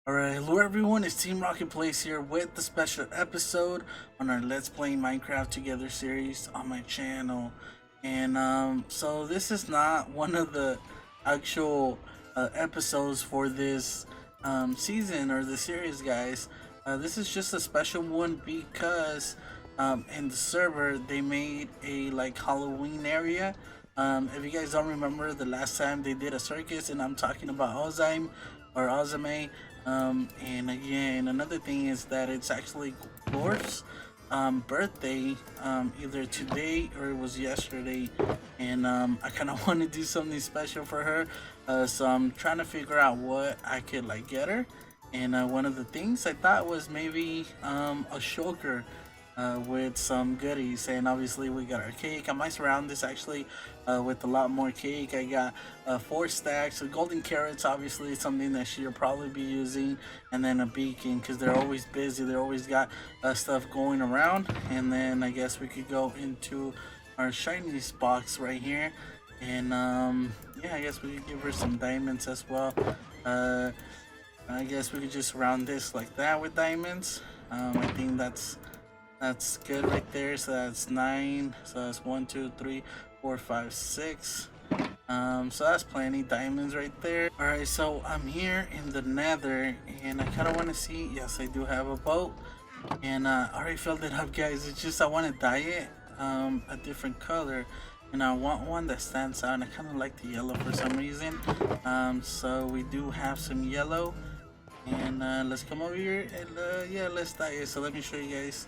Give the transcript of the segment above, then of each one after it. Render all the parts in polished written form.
Alright, hello everyone, it's Team Rocket Plays here with the special episode on our Let's Play Minecraft Together series on my channel. And so this is not one of the actual episodes for this season or the series, guys. This is just a special one because in the server they made a like Halloween area. If you guys don't remember, the last time they did a circus, and I'm talking about Ozime or Ozame. And again, another thing is that it's actually Dwarf's birthday, either today or it was yesterday, and I kind of want to do something special for her. So I'm trying to figure out what I could like get her, and one of the things I thought was maybe a shulker with some goodies. And obviously we got our cake. I might surround this actually with a lot more cake. I got 4 stacks of golden carrots, obviously something that she'll probably be using, and then a beacon because they're always busy, they're always got stuff going around. And then I guess we could go into our shinies box right here, and yeah, I guess we could give her some diamonds as well. I guess we could just round this like that with diamonds. I think that's good right there. So that's 9. So that's 1, 2, 3, 4, 5, 6. So that's plenty diamonds right there. Alright, so I'm here in the nether and I kind of want to see. Yes, I do have a boat, and I already filled it up, guys. It's just I want to dye it a different color, and I want one that stands out. And I kind of like the yellow for some reason. So we do have some yellow, and let's come over here and yeah, let's dye it. So let me show you guys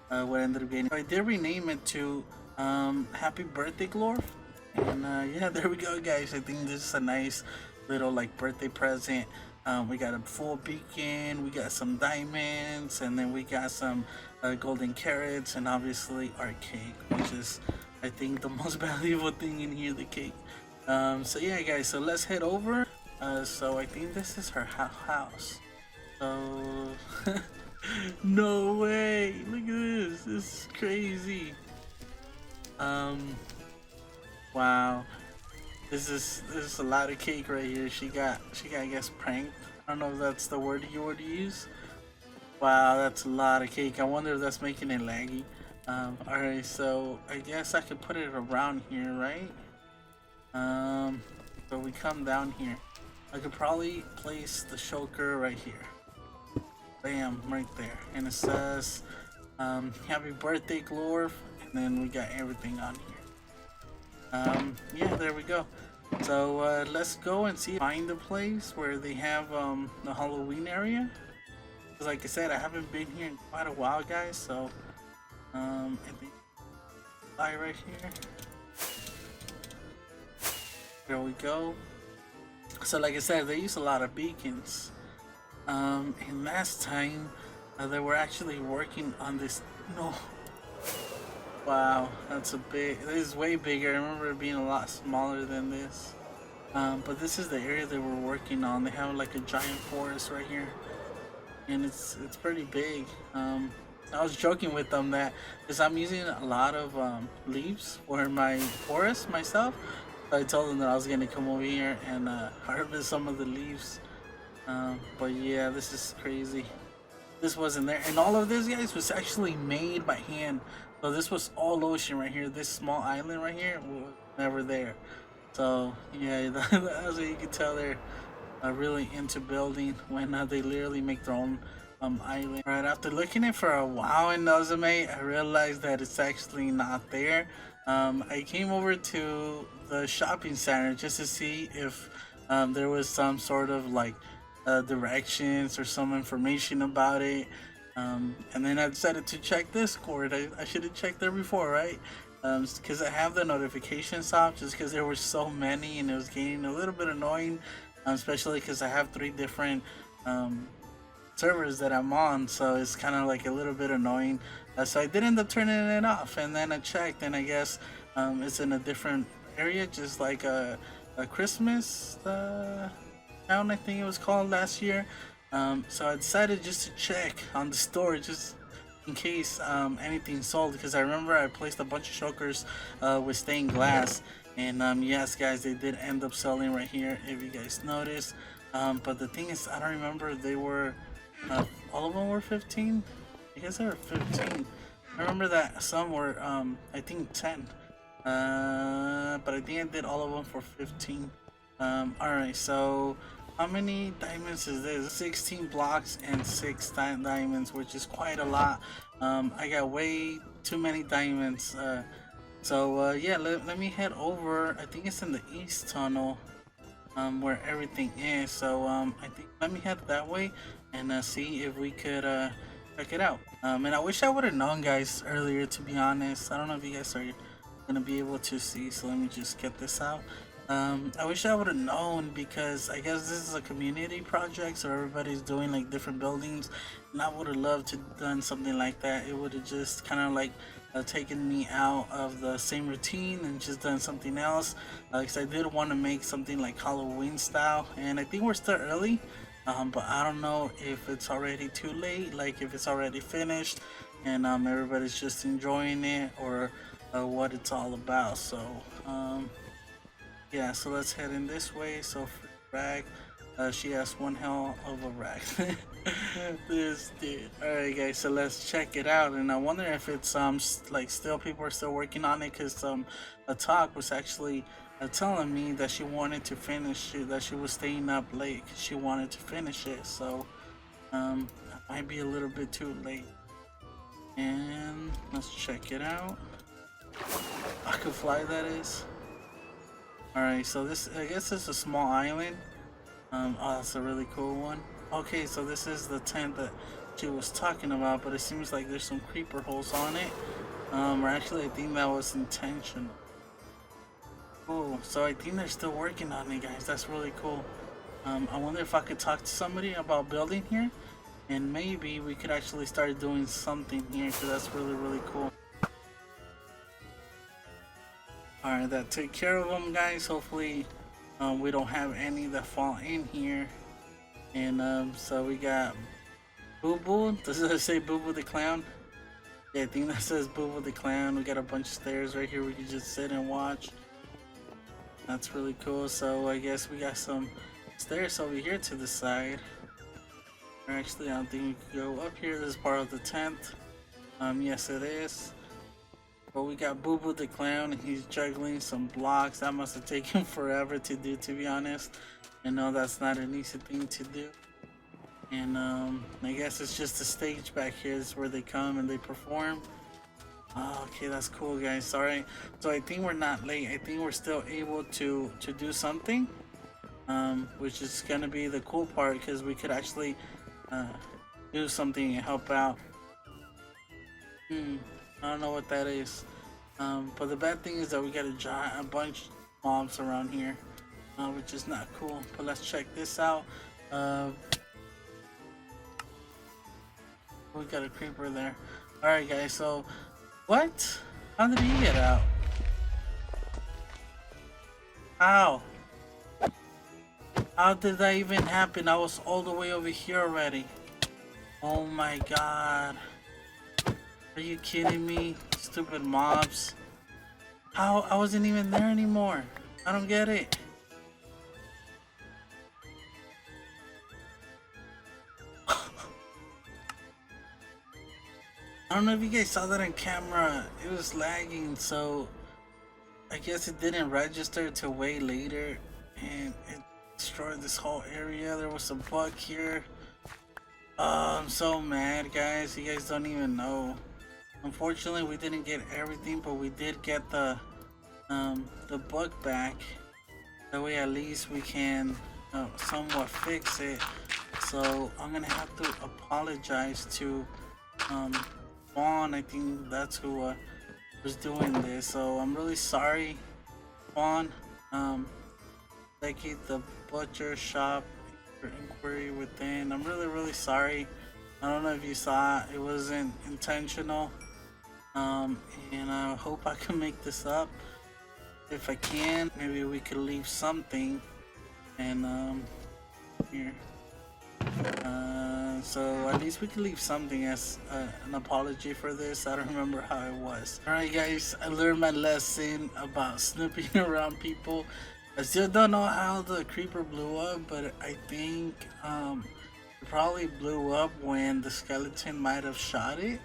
what I ended up getting. I did rename it to Happy Birthday Glorf, and yeah, there we go, guys. I think this is a nice little like birthday present. We got a full beacon, we got some diamonds, and then we got some golden carrots, and obviously our cake, which is I think the most valuable thing in here, the cake. So yeah, guys, so let's head over. So I think this is her house. So no way! Look at this. This is crazy. Wow. This is a lot of cake right here. She got I guess pranked. I don't know if that's the word you would use. Wow, that's a lot of cake. I wonder if that's making it laggy. Alright, so I guess I could put it around here, right? So we come down here. I could probably place the shulker right here. Bam, right there. And it says happy birthday Glorf, and then we got everything on here. Yeah, there we go. So let's go and see, find the place where they have the Halloween area. Because like I said, I haven't been here in quite a while, guys. So I think buy right here. There we go. So like I said, they use a lot of beacons. And last time they were actually working on this. No, wow, that's a big. This is way bigger. I remember it being a lot smaller than this. But this is the area they were working on. They have like a giant forest right here, and it's pretty big. I was joking with them that because I'm using a lot of leaves for my forest myself. So I told them that I was gonna come over here and harvest some of the leaves. But yeah, this is crazy. This wasn't there, and all of this, guys, was actually made by hand. So this was all ocean right here. This small island right here was never there. So yeah, that's what you can tell they're really into building when they literally make their own island. Right after looking at it for a while in Nozame, I realized that it's actually not there. I came over to the shopping center just to see if there was some sort of like directions or some information about it, and then I decided to check Discord. I should have checked there before, right? Because I have the notifications off, just because there were so many and it was getting a little bit annoying, especially because I have 3 different servers that I'm on, so it's kind of like a little bit annoying. So I did end up turning it off, and then I checked, and I guess it's in a different area, just like a Christmas town, I think it was called last year. So I decided just to check on the store just in case anything sold, because I remember I placed a bunch of shulkers with stained glass, and yes, guys, they did end up selling right here if you guys notice. But the thing is, I don't remember they were all of them were 15. I guess they were 15. I remember that some were I think 10. But I think I did all of them for 15. Alright, so how many diamonds is this? 16 blocks and 6 diamonds, which is quite a lot. I got way too many diamonds. Yeah, let me head over. I think it's in the east tunnel, where everything is. I think let me head that way and see if we could check it out. And I wish I would have known, guys, earlier. To be honest, I don't know if you guys are gonna be able to see. So let me just get this out. I wish I would have known, because I guess this is a community project, so everybody's doing like different buildings, and I would have loved to done something like that. It would have just kind of like taken me out of the same routine and just done something else, because I did want to make something like Halloween style, and I think we're still early, but I don't know if it's already too late, like if it's already finished and everybody's just enjoying it, or what it's all about. Yeah, so let's head in this way. So free rag, she has one hell of a rag. This dude. All right, guys. So let's check it out. And I wonder if it's like still people are still working on it, because a talk was actually telling me that she wanted to finish it, that she was staying up late 'cause she wanted to finish it. So it might be a little bit too late. And let's check it out. I could fly, that is. Alright, so this, I guess it's a small island. Oh, that's a really cool one. Okay, so this is the tent that she was talking about, but it seems like there's some creeper holes on it. Or actually, I think that was intentional. Cool, so I think they're still working on it, guys. That's really cool. I wonder if I could talk to somebody about building here, and maybe we could actually start doing something here, because that's really, really cool. Alright, that take care of them, guys. Hopefully we don't have any that fall in here. And so we got Boo Boo. Does it say Boo Boo the Clown? Yeah, I think that says Boo Boo the Clown. We got a bunch of stairs right here we can just sit and watch. That's really cool. So I guess we got some stairs over here to the side. Or actually, I don't think we can go up here. This is part of the tent. Yes, it is. But we got Boo Boo the Clown, and he's juggling some blocks. That must have taken forever to do, to be honest. I know that's not an easy thing to do. And I guess it's just a stage back here. This is where they come and they perform. Oh, okay, that's cool, guys. Alright, so I think we're not late. I think we're still able to do something. Which is gonna be the cool part, because we could actually do something and help out. I don't know what that is. But the bad thing is that we got a bunch of mobs around here, which is not cool. But let's check this out. We got a creeper there. Alright, guys, so what? How did he get out? How? How did that even happen? I was all the way over here already. Oh my god. Are you kidding me? Stupid mobs. How? I wasn't even there anymore. I don't get it. I don't know if you guys saw that on camera. It was lagging, so I guess it didn't register till way later, and it destroyed this whole area. There was a bug here. I'm so mad, guys. You guys don't even know. Unfortunately, we didn't get everything, but we did get the bug back. That way, at least we can somewhat fix it. So I'm gonna have to apologize to Vaughn. I think that's who was doing this. So I'm really sorry, Vaughn. Becky, the butcher shop inquiry within. I'm really sorry. I don't know if you saw it. It wasn't intentional. And I hope I can make this up. If I can, maybe we could leave something. And here. So at least we can leave something as an apology for this. I don't remember how it was. Alright, guys, I learned my lesson about snooping around people. I still don't know how the creeper blew up, but I think it probably blew up when the skeleton might have shot it.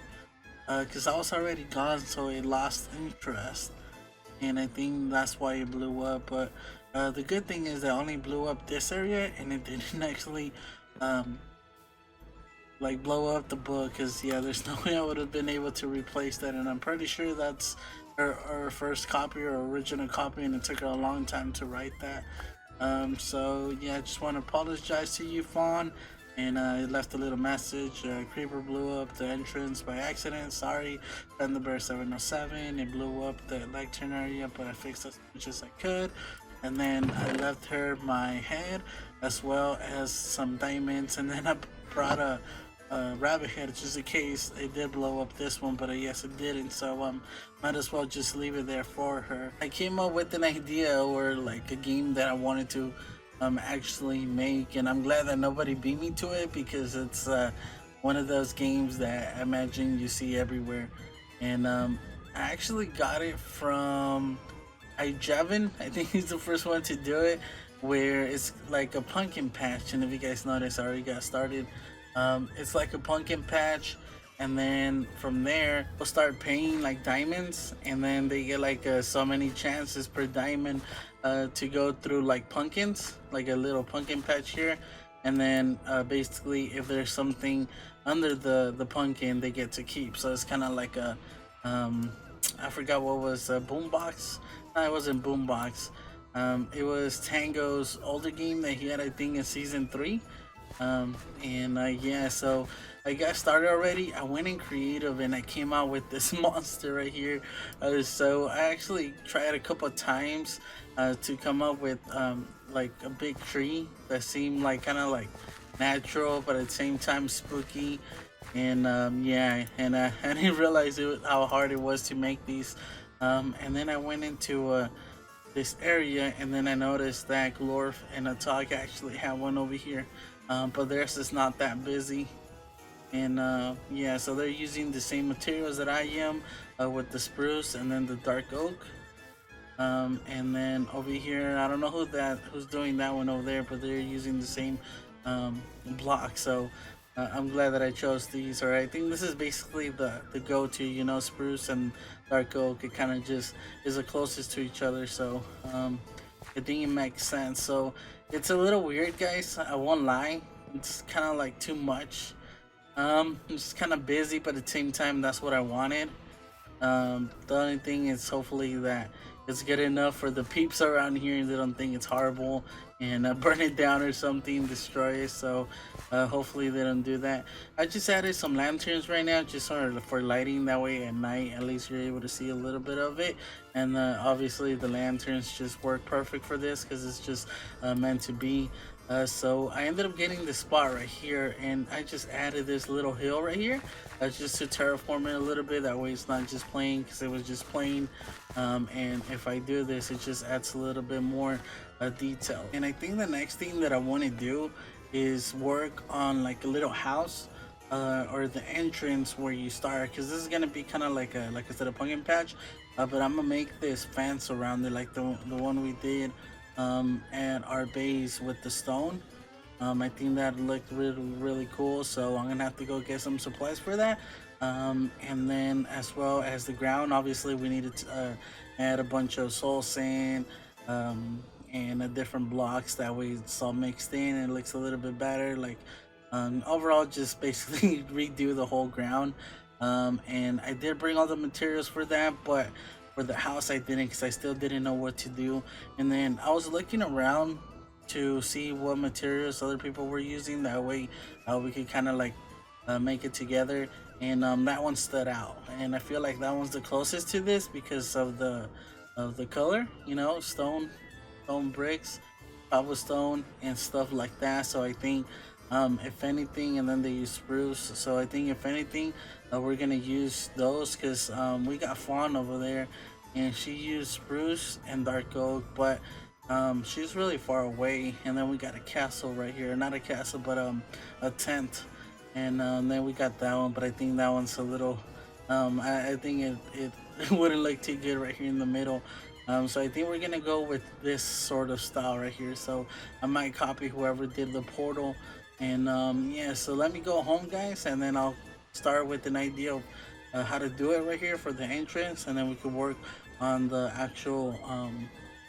Because I was already gone, so it lost interest, and I think that's why it blew up. But the good thing is that only blew up this area, and it didn't actually um, like blow up the book. Because yeah, there's no way I would have been able to replace that, and I'm pretty sure that's her first copy or original copy, and it took her a long time to write that. So yeah, I just want to apologize to you, Fawn. And it left a little message. Creeper blew up the entrance by accident. Sorry, Thunderbear 707. It blew up the lectern area, but I fixed as much as I could. And then I left her my head as well as some diamonds. And then I brought a rabbit head just in case it did blow up this one, but yes, it didn't. So might as well just leave it there for her. I came up with an idea or like a game that I wanted to actually make, and I'm glad that nobody beat me to it because it's one of those games that I imagine you see everywhere. And I actually got it from Javin. I think he's the first one to do it, where it's like a pumpkin patch. And if you guys notice, I already got started. It's like a pumpkin patch, and then from there we'll start paying like diamonds, and then they get like so many chances per diamond to go through like pumpkins, like a little pumpkin patch here. And then basically if there's something under the pumpkin, they get to keep. So it's kind of like a I forgot what was a boombox. No, it wasn't boombox. It was Tango's older game that he had, I think, in season 3. And yeah, so I got started already. I went in creative and I came out with this monster right here. So I actually tried a couple of times to come up with like a big tree that seemed like kind of like natural, but at the same time spooky. And yeah, and I didn't realize how hard it was to make these. And then I went into this area, and then I noticed that Glorf and Attack actually have one over here, but theirs is not that busy. And yeah, so they're using the same materials that I am with the spruce and then the dark oak. And then over here, I don't know who's doing that one over there, but they're using the same block. So I'm glad that I chose these. Or I think this is basically the go-to. You know, spruce and dark oak. It kind of just is the closest to each other. So I think it makes sense. So it's a little weird, guys. I won't lie. It's kind of like too much. It's kind of busy, but at the same time, that's what I wanted. The only thing is hopefully that it's good enough for the peeps around here and they don't think it's horrible and burn it down or something, destroy it. So hopefully they don't do that. I just added some lanterns right now just sort of for lighting, that way at night at least you're able to see a little bit of it. And obviously the lanterns just work perfect for this because it's just meant to be. So I ended up getting this spot right here, and I just added this little hill right here just to terraform it a little bit. That way it's not just plain, because it was just plain. And if I do this, it just adds a little bit more detail. And I think the next thing that I want to do is work on like a little house or the entrance where you start, because this is gonna be kind of like I said, a pumpkin patch. But I'm gonna make this fence around it, like the one we did at our base with the stone. I think that looked really cool, so I'm gonna have to go get some supplies for that. And then as well as the ground, obviously we needed to add a bunch of soul sand and different blocks, that way it's all mixed in and it looks a little bit better. Like overall, just basically redo the whole ground. And I did bring all the materials for that, but for the house I didn't, because I still didn't know what to do. And then I was looking around to see what materials other people were using, that way we could kind of like make it together. And that one stood out, and I feel like that one's the closest to this because of the color, you know, stone bricks, cobblestone and stuff like that. So I think if anything, and then they use spruce, so I think if anything we're gonna use those, because we got Fawn over there and she used spruce and dark oak, but she's really far away. And then we got a castle right here, not a castle but a tent. And then we got that one, but I think that one's a little I think it wouldn't look too good right here in the middle. So I think we're gonna go with this sort of style right here. So I might copy whoever did the portal, and yeah. So let me go home, guys, and then I'll start with an idea of how to do it right here for the entrance, and then we could work on the actual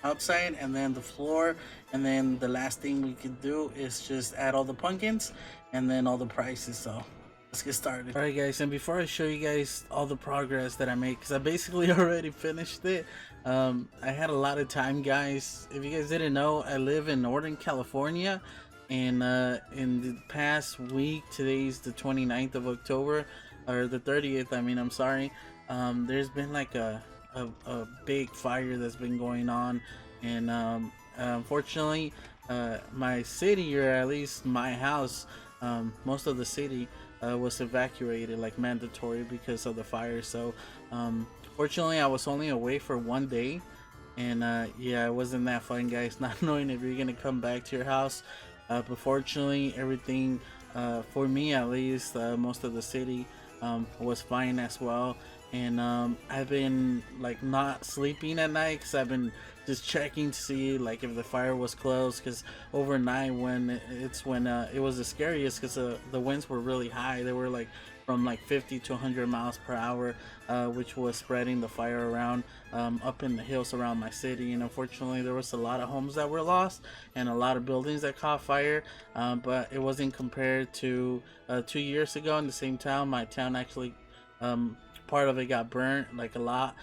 outside, and then the floor, and then the last thing we could do is just add all the pumpkins, and then all the prices. So let's get started. Alright guys, and before I show you guys all the progress that I made, because I basically already finished it, I had a lot of time, guys. If you guys didn't know, I live in Northern California, and in the past week, today's the 29th of October, or the 30th, I mean, I'm sorry, there's been like a big fire that's been going on, and unfortunately, my city, or at least my house, most of the city was evacuated like mandatory because of the fire. So fortunately I was only away for 1 day, and yeah, it wasn't that fun, guys, not knowing if you're gonna come back to your house, but fortunately everything, for me at least, most of the city was fine as well. And I've been like not sleeping at night because I've been just checking to see like if the fire was close, because overnight when it was the scariest, because the winds were really high. They were like from like 50 to 100 miles per hour, which was spreading the fire around up in the hills around my city. And unfortunately there was a lot of homes that were lost and a lot of buildings that caught fire, but it wasn't compared to 2 years ago in the same town. My town actually, part of it got burnt, like a lot,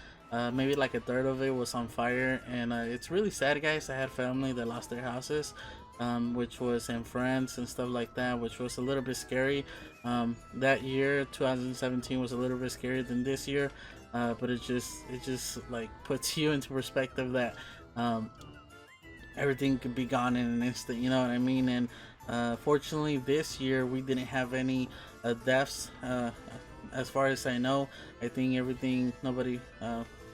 maybe like a third of it was on fire. And it's really sad, guys. I had family that lost their houses, which was, and friends and stuff like that, which was a little bit scary. That year 2017 was a little bit scarier than this year, but it just like puts you into perspective that everything could be gone in an instant, you know what I mean? And fortunately this year we didn't have any deaths, as far as I know. I think nobody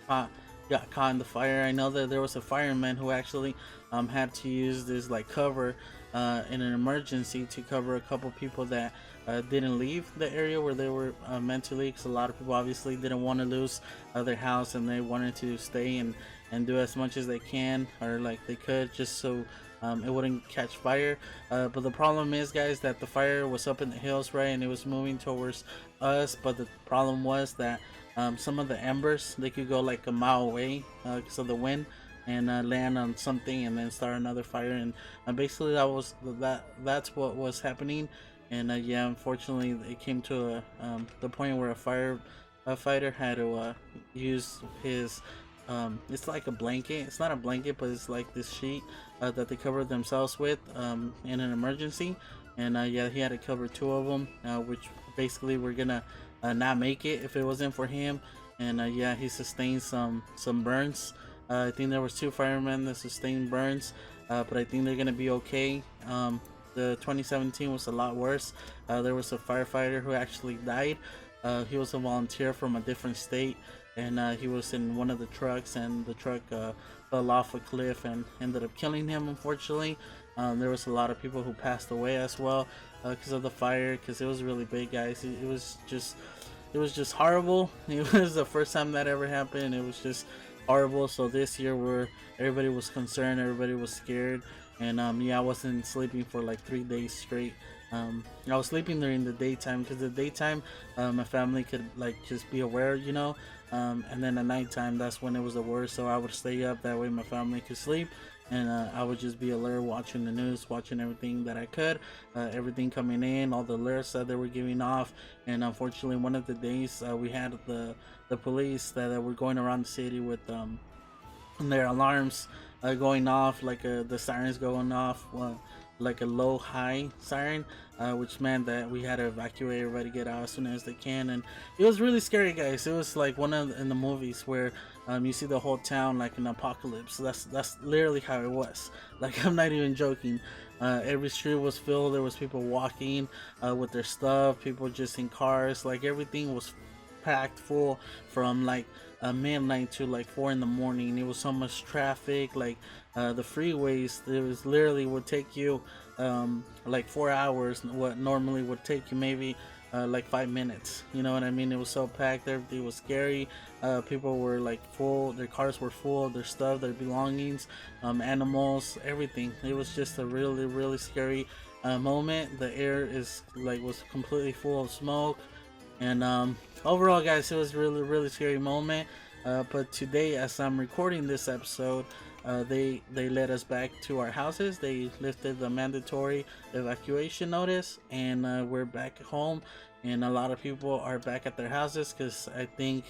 got caught in the fire. I know that there was a fireman who actually had to use this like cover in an emergency to cover a couple people that didn't leave the area where they were meant to leave, because a lot of people obviously didn't want to lose their house, and they wanted to stay and do as much as they can, or like they could, just so it wouldn't catch fire. But the problem is, guys, that the fire was up in the hills, right, and it was moving towards us. But the problem was that some of the embers, they could go like a mile away because of the wind, and land on something and then start another fire. And basically that's what was happening. And yeah, unfortunately it came to the point where a fighter had to use his it's like a blanket. It's not a blanket, but it's like this sheet that they cover themselves with in an emergency. And yeah, he had to cover two of them, which basically were gonna not make it if it wasn't for him. And yeah, he sustained some burns. I think there was 2 firemen that sustained burns, but I think they're gonna be okay. The 2017 was a lot worse. There was a firefighter who actually died. He was a volunteer from a different state, and he was in one of the trucks, and the truck fell off a cliff and ended up killing him, unfortunately. There was a lot of people who passed away as well because of the fire, because it was really big, guys. It was just horrible. It was the first time that ever happened. It was just horrible. So this year, where everybody was concerned, everybody was scared, and yeah, I wasn't sleeping for like 3 days straight. I was sleeping during the daytime, because the daytime my family could like just be aware, you know, and then at nighttime, that's when it was the worst. So I would stay up, that way my family could sleep, and I would just be alert, watching the news, watching everything that I could, everything coming in, all the alerts that they were giving off. And unfortunately, one of the days we had the police that were going around the city with their alarms going off, like the sirens going off, like a low high siren, which meant that we had to evacuate everybody, get out as soon as they can. And it was really scary, guys. It was like one of in the movies where you see the whole town like an apocalypse. So that's literally how it was. Like, I'm not even joking. Every street was filled. There was people walking with their stuff, people just in cars. Like, everything was packed full from like midnight to like 4 in the morning. It was so much traffic. Like, the freeways, it was literally would take you like 4 hours, what normally would take you maybe like 5 minutes. You know what I mean? It was so packed, everything was scary. People were like full, their cars were full of their stuff, their belongings, animals, everything. It was just a really, really scary moment. The air is like was completely full of smoke, and overall, guys, it was really, really scary moment. But today, as I'm recording this episode, they led us back to our houses. They lifted the mandatory evacuation notice, and we're back home. And a lot of people are back at their houses because I think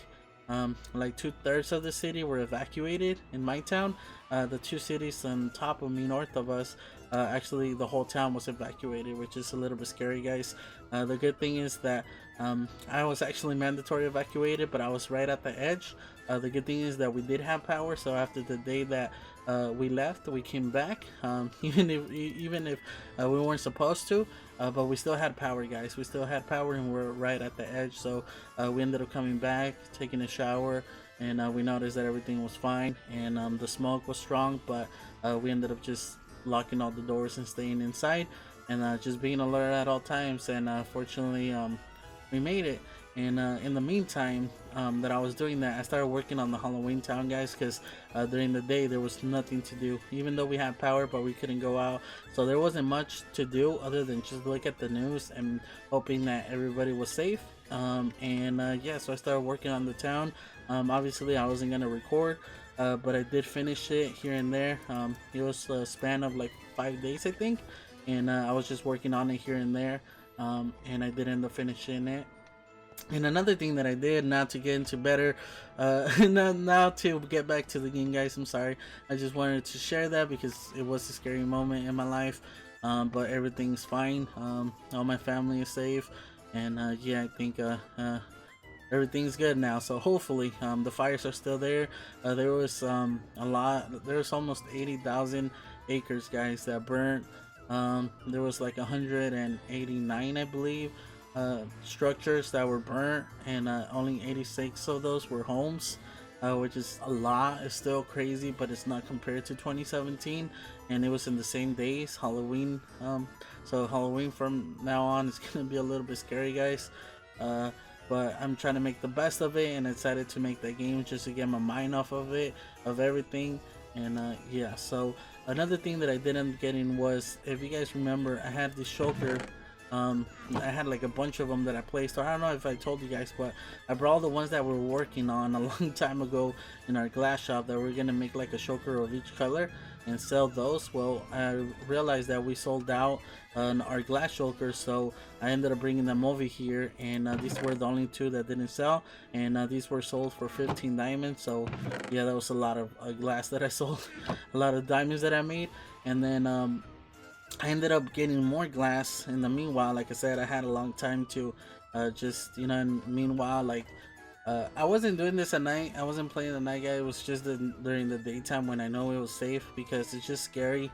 like 2/3 of the city were evacuated in my town. The two cities on top of me, north of us, actually the whole town was evacuated, which is a little bit scary, guys. The good thing is that I was actually mandatory evacuated, but I was right at the edge. The good thing is that we did have power, so after the day that we left, we came back, even if we weren't supposed to, but we still had power, guys. We still had power, and we're right at the edge. So we ended up coming back, taking a shower, and we noticed that everything was fine, and the smoke was strong, but we ended up just locking all the doors and staying inside, and just being alert at all times. And fortunately, we made it. And in the meantime that I was doing that, I started working on the Halloween town, guys, because during the day there was nothing to do, even though we had power, but we couldn't go out, so there wasn't much to do other than just look at the news and hoping that everybody was safe. Yeah, so I started working on the town. Obviously I wasn't gonna record, but I did finish it here and there. It was a span of like 5 days, I think, and I was just working on it here and there, and I did end up finishing it. And another thing that I did, now to get into better, now to get back to the game, guys, I'm sorry, I just wanted to share that because it was a scary moment in my life, but everything's fine. All my family is safe, and yeah, I think everything's good now. So hopefully the fires are still there. There was there was almost 80,000 acres, guys, that burnt. There was like 189, I believe, structures that were burnt, and only 86 of those were homes, which is a lot. It's still crazy, but it's not compared to 2017, and it was in the same days, Halloween. So Halloween from now on is gonna be a little bit scary, guys, but I'm trying to make the best of it, and I decided to make that game just to get my mind off of it, of everything. And yeah, so another thing that I did end up getting was, if you guys remember, I had this shulker. I had like a bunch of them that I placed. Or I don't know if I told you guys, but I brought all the ones that we're working on a long time ago in our glass shop, that we're gonna make like a choker of each color and sell those. Well, I realized that we sold out our glass chokers, so I ended up bringing them over here, and these were the only two that didn't sell, and these were sold for 15 diamonds. So yeah, that was a lot of glass that I sold, a lot of diamonds that I made. And then I ended up getting more glass in the meanwhile. Like I said, I had a long time to just, you know, and meanwhile, like I wasn't doing this at night. I wasn't playing the night, guy. It was just during the daytime when I know it was safe, because it's just scary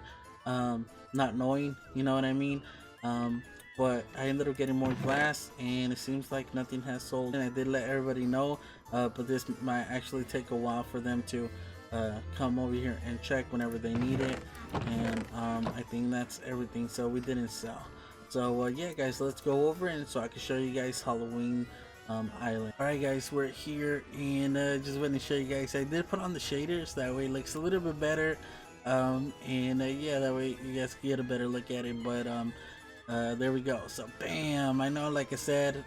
not knowing, you know what I mean. But I ended up getting more glass, and it seems like nothing has sold. And I did let everybody know, but this might actually take a while for them to come over here and check whenever they need it. And I think that's everything. So we didn't sell. So yeah, guys, let's go over, and so I can show you guys Halloween Island. Alright, guys, we're here, and just want to show you guys, I did put on the shaders, that way it looks a little bit better, and yeah, that way you guys get a better look at it. But there we go. So bam, I know, like I said,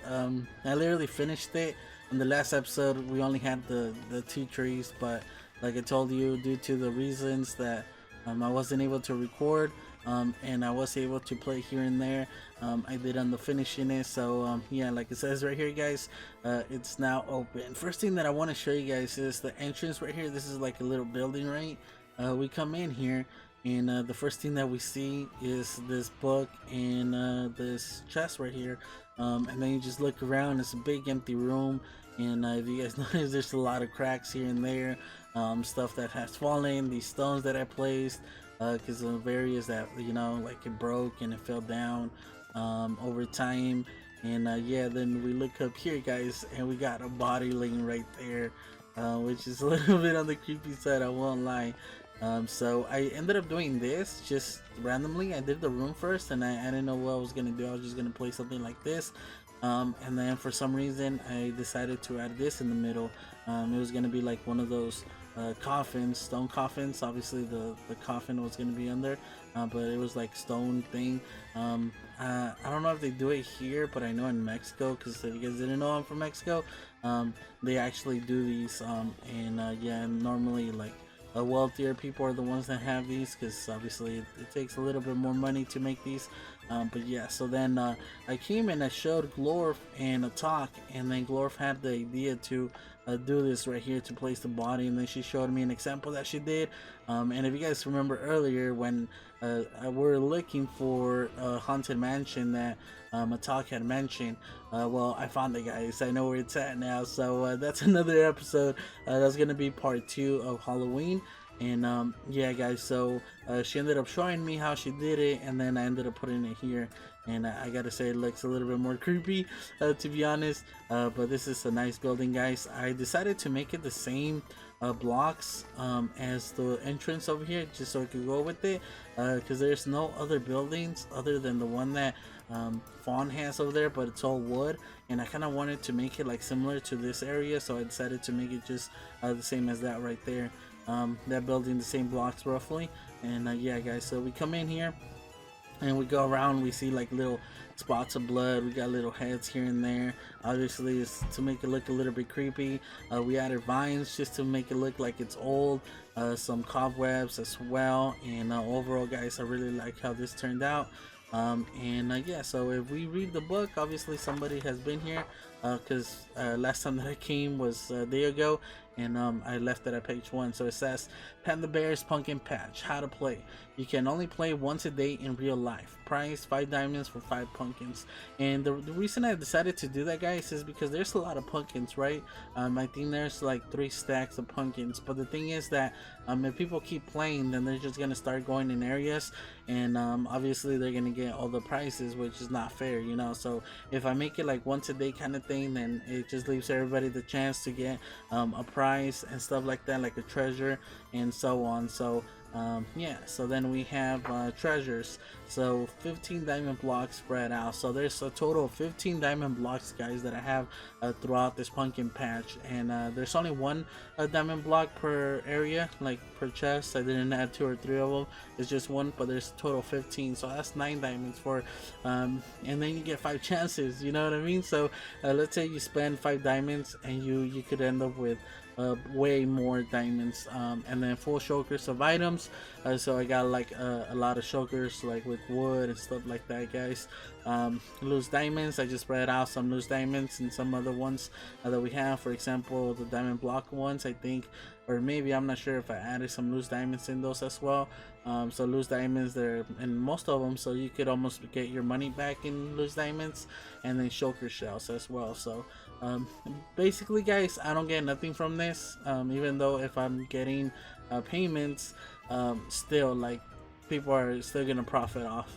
I literally finished it. In the last episode we only had the two trees, but like I told you, due to the reasons that I wasn't able to record, and I was able to play here and there, I did end up finishing it. So yeah, like it says right here, guys, it's now open. First thing that I want to show you guys is the entrance right here. This is like a little building, right? We come in here, and the first thing that we see is this book and this chest right here, and then you just look around. It's a big empty room, and if you guys notice, there's a lot of cracks here and there, stuff that has fallen, these stones that I placed, because of areas that, you know, like it broke and it fell down over time. And yeah, then we look up here, guys, and we got a body laying right there, which is a little bit on the creepy side, I won't lie. So I ended up doing this just randomly. I did the room first, and I didn't know what I was gonna do. I was just gonna play something like this, and then for some reason I decided to add this in the middle. It was gonna be like one of those coffins, stone coffins. Obviously the coffin was gonna be under, but it was like stone thing. I don't know if they do it here, but I know in Mexico, because if you guys didn't know, I'm from Mexico. They actually do these, and yeah, normally like wealthier people are the ones that have these, because obviously it takes a little bit more money to make these. But yeah, so then I came and I showed Glorf and a talk, and then Glorf had the idea to do this right here to place the body, and then she showed me an example that she did. And if you guys remember earlier when we're looking for a haunted mansion that Matak had mentioned, well, I found it, guys. I know where it's at now, so that's another episode. That's gonna be part 2 of Halloween. And yeah, guys, so she ended up showing me how she did it, and then I ended up putting it here. And I gotta say, it looks a little bit more creepy, to be honest. But this is a nice building, guys. I decided to make it the same blocks as the entrance over here, just so I could go with it, because there's no other buildings other than the one that Fawn has over there, but it's all wood, and I kind of wanted to make it like similar to this area, so I decided to make it just the same as that right there. That building, the same blocks roughly. And yeah, guys, so we come in here and we go around, we see like little spots of blood, we got little heads here and there. Obviously it's to make it look a little bit creepy. We added vines just to make it look like it's old, some cobwebs as well. And overall, guys, I really like how this turned out. And yeah, so if we read the book, obviously somebody has been here, because last time that I came was a day ago, and I left it at page 1. So it says, Panda Bear's Pumpkin Patch, how to play. You can only play once a day in real life. Price 5 diamonds for 5 pumpkins. And the reason I decided to do that, guys, is because there's a lot of pumpkins, right? I think there's like 3 stacks of pumpkins, but the thing is that if people keep playing, then they're just gonna start going in areas, and obviously they're gonna get all the prizes, which is not fair, you know. So if I make it like once a day kind of thing, then it just leaves everybody the chance to get a prize and stuff like that, like a treasure and so on. So yeah, so then we have treasures. So 15 diamond blocks spread out, so there's a total of 15 diamond blocks, guys, that I have throughout this pumpkin patch. And there's only one diamond block per area, like per chest. I didn't add 2 or 3 of them, it's just one, but there's a total 15, so that's 9 diamonds for and then you get 5 chances, you know what I mean? So let's say you spend 5 diamonds and you could end up with way more diamonds. And then full shulkers of items, so I got like a lot of shulkers, like with wood and stuff like that, guys. Loose diamonds, I just spread out some loose diamonds and some other ones that we have. For example, the diamond block ones, I think, or maybe I'm not sure if I added some loose diamonds in those as well. So loose diamonds, they're in most of them, so you could almost get your money back in loose diamonds. And then shulker shells as well. So basically, guys, I don't get nothing from this, even though if I'm getting payments, still, like, people are still gonna profit off,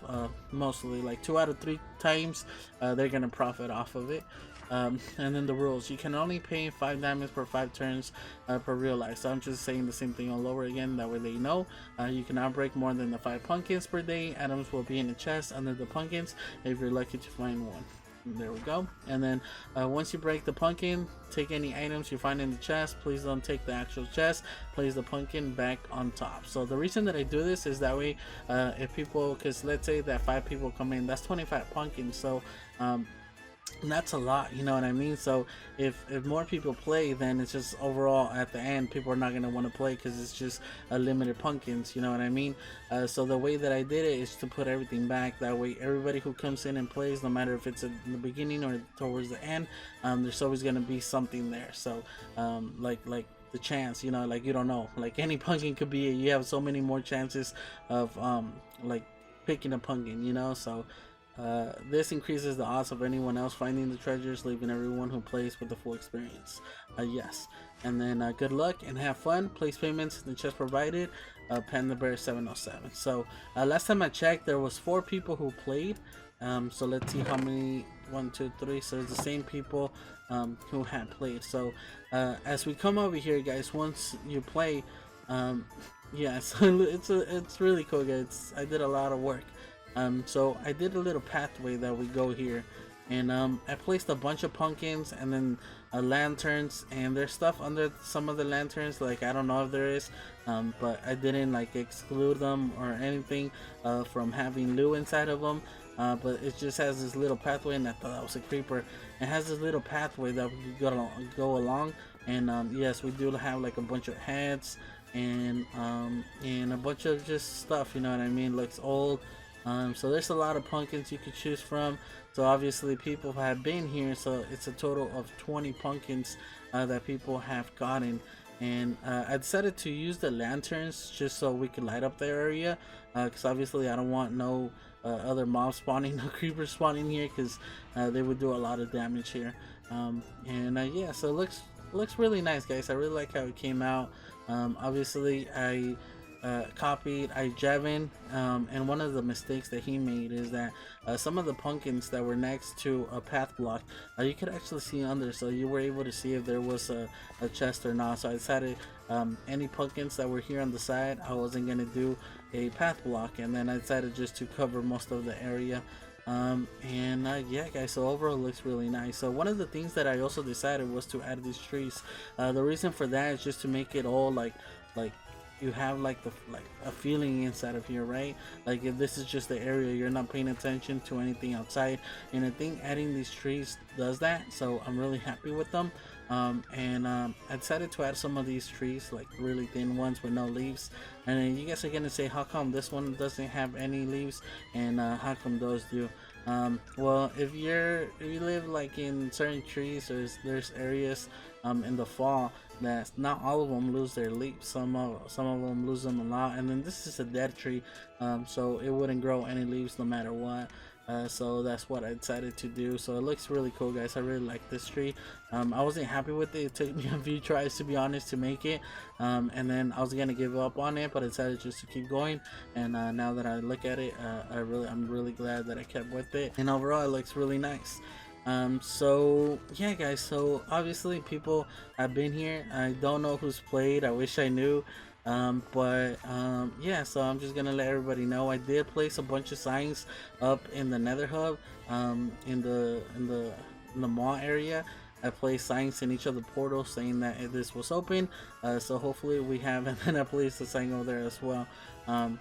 mostly like 2 out of 3 times they're gonna profit off of it. And then the rules: you can only pay 5 diamonds per 5 turns per real life. So I'm just saying the same thing all over again, that way they know. You cannot break more than the 5 pumpkins per day. Items will be in the chest under the pumpkins if you're lucky to find one. There we go. And then once you break the pumpkin, take any items you find in the chest. Please don't take the actual chest. Place the pumpkin back on top. So the reason that I do this is that way, if people, because let's say that 5 people come in, that's 25 pumpkins. So that's a lot, you know what I mean? So if more people play, then it's just overall at the end people are not going to want to play, because it's just a limited pumpkins, you know what I mean? So the way that I did it is to put everything back. That way everybody who comes in and plays, no matter if it's in the beginning or towards the end, there's always going to be something there. So like the chance, you know, like, you don't know, like any pumpkin could be, you have so many more chances of like picking a pumpkin, you know. So this increases the odds of anyone else finding the treasures, leaving everyone who plays with the full experience. Yes. And then good luck and have fun. Place payments in the chest provided. Panda Bear 707. So last time I checked, there was 4 people who played. So let's see how many. 1, 2, 3. So it's the same people who had played. So as we come over here, guys, once you play, Yeah, so it's really cool, guys. I did a lot of work. So I did a little pathway that we go here, and I placed a bunch of pumpkins and then lanterns, and there's stuff under some of the lanterns. Like I don't know if there is, but I didn't like exclude them or anything from having loot inside of them. But it just has this little pathway, and I thought that was a creeper. It has this little pathway that we could go along, and yes, we do have like a bunch of heads and a bunch of just stuff, you know what I mean, looks old. So there's a lot of pumpkins you could choose from. So obviously people have been here, so it's a total of 20 pumpkins that people have gotten. And I decided to use the lanterns just so we could light up the area, because obviously I don't want no other mobs spawning, no creepers spawning here, because they would do a lot of damage here. Yeah, so it looks really nice, guys. I really like how it came out. Obviously I copied Ijevin, and one of the mistakes that he made is that some of the pumpkins that were next to a path block, you could actually see under, so you were able to see if there was a chest or not. So I decided any pumpkins that were here on the side, I wasn't gonna do a path block, and then I decided just to cover most of the area. Yeah, guys, so overall it looks really nice. So one of the things that I also decided was to add these trees. The reason for that is just to make it all like you have like a feeling inside of here, right? Like if this is just the area, you're not paying attention to anything outside, and I think adding these trees does that, so I'm really happy with them. I decided to add some of these trees, like really thin ones with no leaves. And then you guys are gonna say, how come this one doesn't have any leaves, and how come those do? Well, if you live like in certain trees, there's areas in the fall that not all of them lose their leaves. Some of them lose them a lot, and then this is a dead tree, so it wouldn't grow any leaves no matter what. So that's what I decided to do. So it looks really cool, guys. I really like this tree. I wasn't happy with it. It took me a few tries, to be honest, to make it, and then I was gonna give up on it, but I decided just to keep going. And now that I look at it, I'm really glad that I kept with it, and overall it looks really nice. So yeah, guys, so obviously people have been here. I don't know who's played. I wish I knew. Yeah, so I'm just gonna let everybody know I did place a bunch of signs up in the Nether Hub, in the mall area. I placed signs in each of the portals saying that this was open, so hopefully we have, and then I placed a sign over there as well.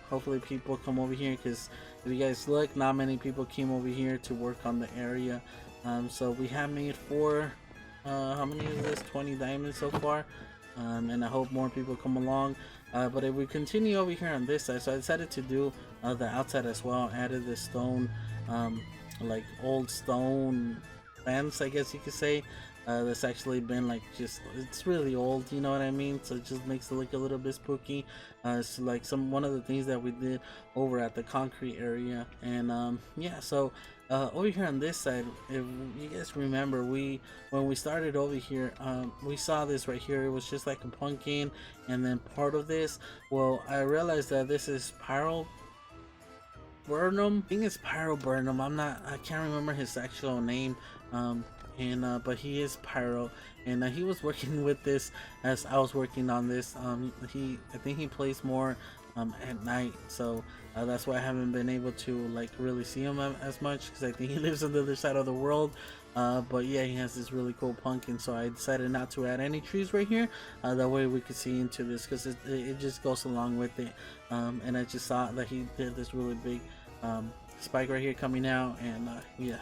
Hopefully people come over here, because if you guys look, not many people came over here to work on the area. So we have made how many is this, 20 diamonds so far, and I hope more people come along. But if we continue over here on this side, so I decided to do the outside as well. Added the stone, like old stone fence, I guess you could say, that's actually been like, just, it's really old, you know what I mean, so it just makes it look a little bit spooky. It's like one of the things that we did over at the concrete area. And yeah, so over here on this side, if you guys remember, when we started over here, we saw this right here. It was just like a pumpkin, and then part of this, well, I realized that this is Pyro Burnham. I think it's Pyro Burnham. I can't remember his actual name. But he is Pyro, and he was working with this as I was working on this. I think he plays more at night, so that's why I haven't been able to like really see him as much, because I think he lives on the other side of the world. But yeah, he has this really cool pumpkin, so I decided not to add any trees right here. That way we could see into this, because it just goes along with it. And I just saw that he did this really big spike right here coming out, and yeah,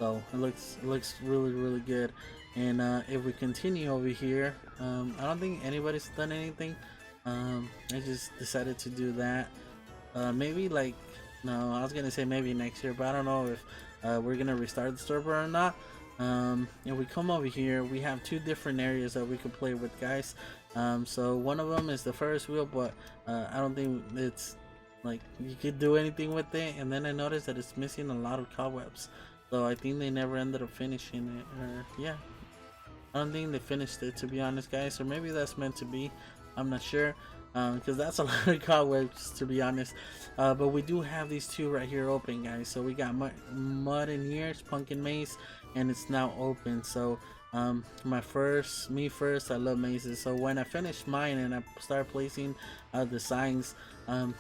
so it looks really good. And if we continue over here, I don't think anybody's done anything. I just decided to do that. Maybe like, no, I was gonna say maybe next year, but I don't know if we're gonna restart the server or not. If we come over here, we have two different areas that we could play with, guys. So one of them is the Ferris wheel, but I don't think it's like you could do anything with it. And then I noticed that it's missing a lot of cobwebs, so I think they never ended up finishing it. Or yeah, I don't think they finished it, to be honest, guys, or maybe that's meant to be. I'm not sure, because that's a lot of cobwebs, to be honest. But we do have these two right here open, guys. So we got mud in here. It's pumpkin maze, and it's now open. So Me first, I love mazes. So when I finished mine and I started placing the signs,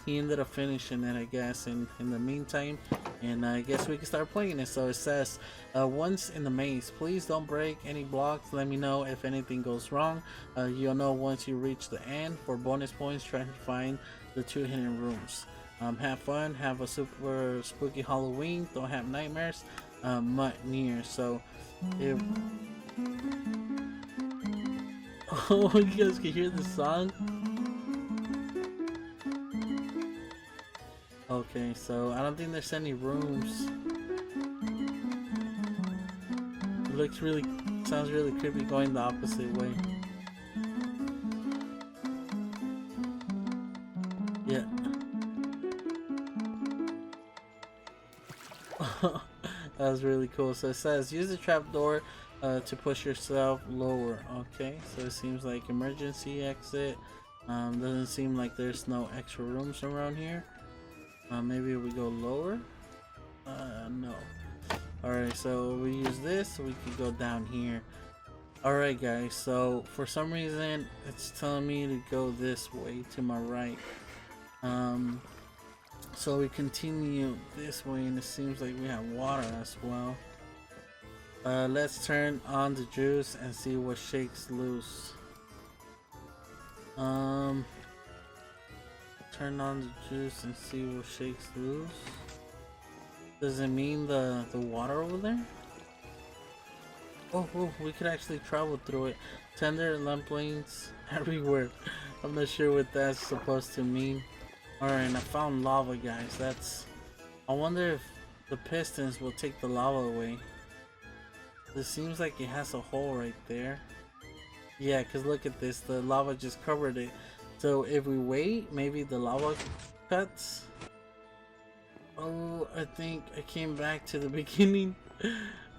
he ended up finishing it, I guess, in the meantime. And I guess we can start playing it. So it says, once in the maze, please don't break any blocks. Let me know if anything goes wrong. You'll know once you reach the end. For bonus points, try to find the 2 hidden rooms. Have fun, have a super spooky Halloween, don't have nightmares, mutt near. So if oh, you guys can hear the song. Okay, so I don't think there's any rooms. It looks really, sounds really creepy going the opposite way. Yeah. That was really cool. So it says use the trapdoor to push yourself lower. Okay, so it seems like emergency exit. Doesn't seem like there's no extra rooms around here. Maybe we go lower. No. Alright, so we use this so we can go down here. Alright guys, so for some reason it's telling me to go this way to my right. So we continue this way and it seems like we have water as well. Let's turn on the juice and see what shakes loose. Turn on the juice and see what shakes loose. Does it mean the water over there? Oh, we could actually travel through it. Tender lamp lanes everywhere. I'm not sure what that's supposed to mean. Alright, and I found lava, guys. I wonder if the pistons will take the lava away. This seems like it has a hole right there. Yeah, because look at this. The lava just covered it. So if we wait, maybe the lava cuts. Oh, I think I came back to the beginning.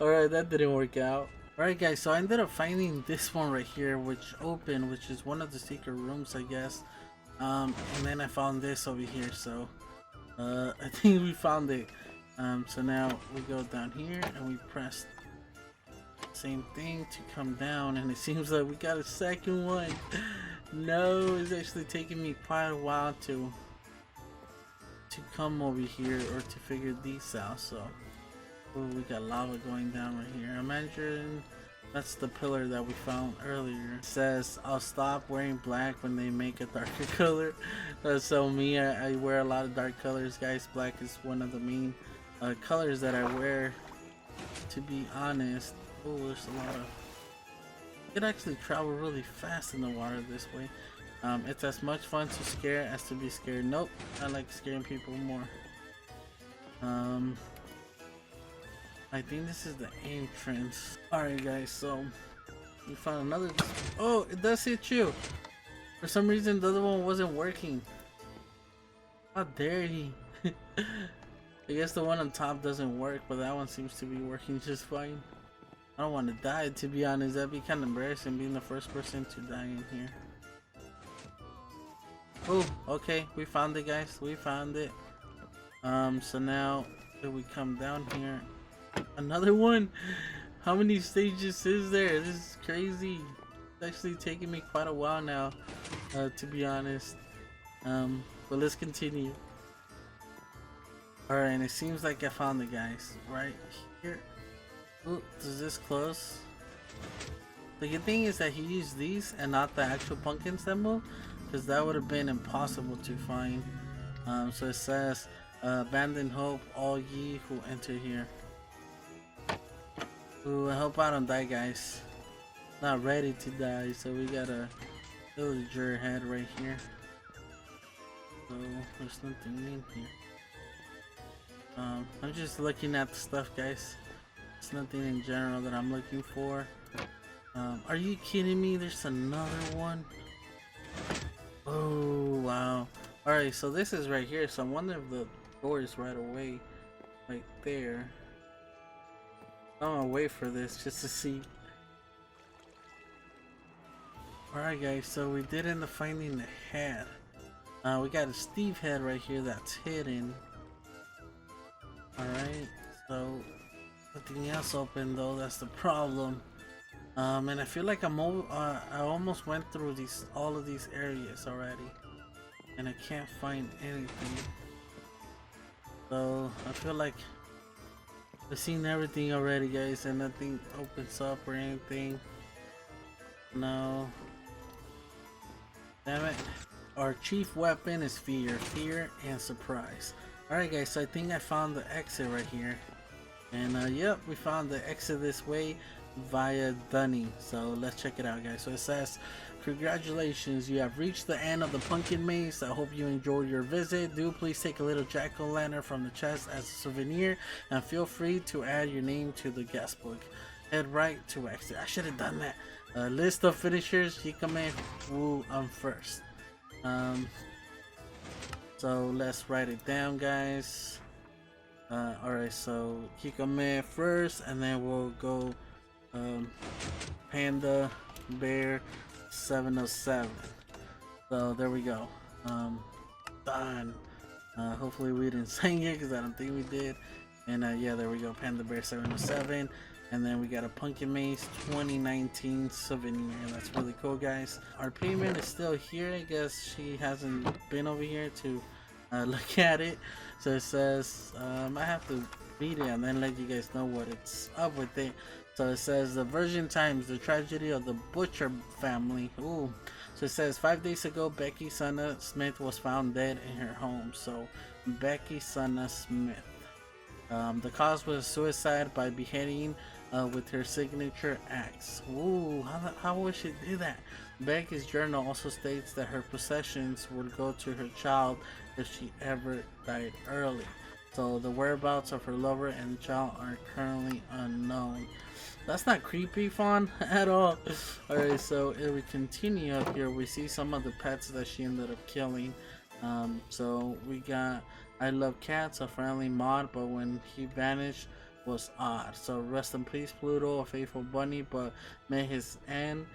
Alright, that didn't work out. Alright guys, so I ended up finding this one right here, which is one of the secret rooms, I guess. And then I found this over here, so I think we found it. So now we go down here and we press same thing to come down, and it seems like we got a second one. No, it's actually taking me quite a while to come over here or to figure these out. So we got lava going down right here. Imagine that's the pillar that we found earlier. It says I'll stop wearing black when they make a darker color. So me, I wear a lot of dark colors, guys. Black is one of the main colors that I wear, to be honest. Oh, there's a lot of... You could actually travel really fast in the water this way. It's as much fun to scare as to be scared. Nope, I like scaring people more. I think this is the entrance. Alright guys, so we found another... Oh, it does hit you! For some reason the other one wasn't working. How dare he! I guess the one on top doesn't work, but that one seems to be working just fine. I don't want to die, to be honest. That'd be kind of embarrassing being the first person to die in here. Oh, okay, we found it, guys. We found it. So now if we come down here, another one. How many stages is there? This is crazy. It's actually taking me quite a while now, to be honest. But let's continue. Alright, and it seems like I found the guys right here. Ooh, does this close? The good thing is that he used these and not the actual pumpkins that move, because that would have been impossible to find. So it says, abandon hope, all ye who enter here. Ooh, I hope I don't die, guys. Not ready to die, so we got a villager head right here. So there's nothing in here. I'm just looking at the stuff, guys. There's nothing in general that I'm looking for. Are you kidding me? There's another one. Oh wow. Alright, so this is right here, so I wonder if the door is right away, right there. I'm gonna wait for this just to see. Alright guys, so we did end up finding the head. We got a Steve head right here that's hidden. Alright, so nothing else open though, that's the problem. And I feel like I almost went through all of these areas already, and I can't find anything. So I feel like I've seen everything already, guys, and nothing opens up or anything. No. Damn it. Our chief weapon is fear and surprise. Alright guys, so I think I found the exit right here. And yep, we found the exit this way via Dunning. So let's check it out, guys. So it says, congratulations, you have reached the end of the pumpkin maze. I hope you enjoyed your visit. Do please take a little jack-o'-lantern from the chest as a souvenir, and feel free to add your name to the guest book. Head right to exit. I should have done that. List of finishers, Hikame Wu first. So let's write it down, guys. Alright, so Hikame first, and then we'll go Panda Bear 707. So there we go. Done. Hopefully we didn't sing it, because I don't think we did. And yeah, there we go, Panda Bear 707. And then we got a Pumpkin Maze 2019 souvenir. That's really cool, guys. Our payment is still here. I guess she hasn't been over here to look at it. So it says, I have to read it and then let you guys know what it's up with it. So it says, the Virgin Times, the tragedy of the Butcher family. Ooh. So it says, 5 days ago, Becky Sana Smith was found dead in her home. So Becky Sana Smith. The cause was suicide by beheading with her signature axe. Ooh, how would she do that? Becky's journal also states that her possessions would go to her child if she ever died early. So the whereabouts of her lover and child are currently unknown. That's not creepy, Fawn, at all. Alright, so if we continue up here, we see some of the pets that she ended up killing. So we got I Love Cats, a friendly mod, but when he vanished was odd. So rest in peace, Pluto, a faithful bunny, but met his end.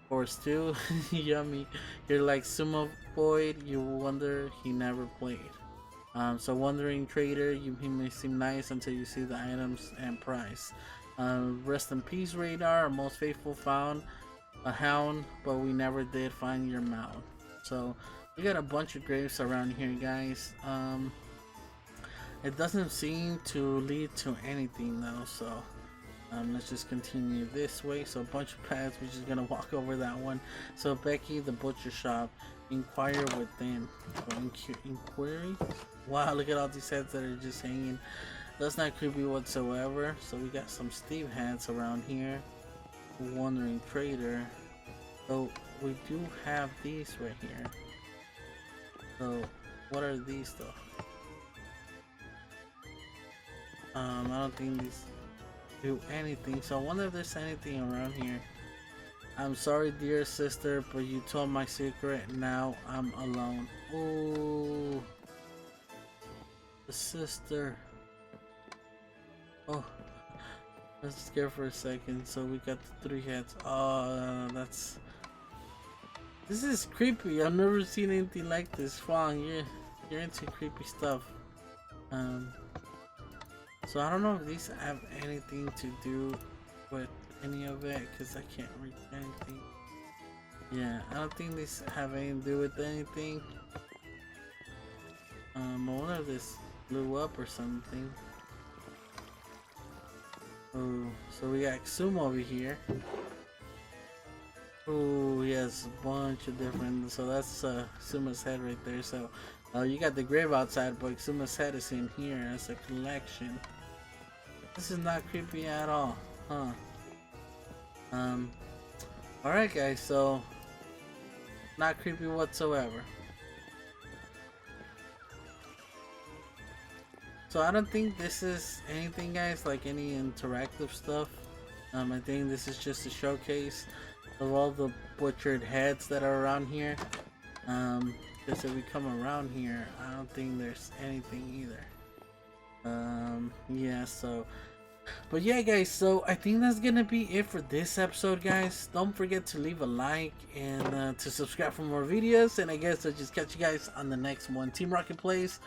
Or still yummy. You're like Sumo Boyd, you wonder he never played. So Wandering Trader, he may seem nice until you see the items and price. Rest in peace, Radar, our most faithful found a hound, but we never did find your mound. So we got a bunch of graves around here, guys. It doesn't seem to lead to anything though, so let's just continue this way. So a bunch of paths, we're just gonna walk over that one. So Becky, the butcher shop, inquire within. So inquiry. Wow, look at all these heads that are just hanging. That's not creepy whatsoever. So we got some Steve heads around here. Wandering Trader. So we do have these right here. So what are these though? I don't think these do anything, so I wonder if there's anything around here. I'm sorry, dear sister, but you told my secret. Now I'm alone. Oh, the sister. Oh, I was scared for a second. So we got the 3 heads. Oh, this is creepy. I've never seen anything like this. Fong, you're into creepy stuff. So I don't know if these have anything to do with any of it, because I can't read anything. Yeah, I don't think these have anything to do with anything. I wonder if this blew up or something. Oh, so we got Xumo over here. Oh, he has a bunch of different, so that's Xumo's head right there. So you got the grave outside, but Xumo's head is in here as a collection. This is not creepy at all, huh? Alright guys, so not creepy whatsoever. So I don't think this is anything, guys, like any interactive stuff. I think this is just a showcase of all the butchered heads that are around here. Because if we come around here, I don't think there's anything either. Yeah, so but yeah guys, so I think that's gonna be it for this episode, guys. Don't forget to leave a like and to subscribe for more videos, and I guess I'll just catch you guys on the next one. Team Rocket Plays.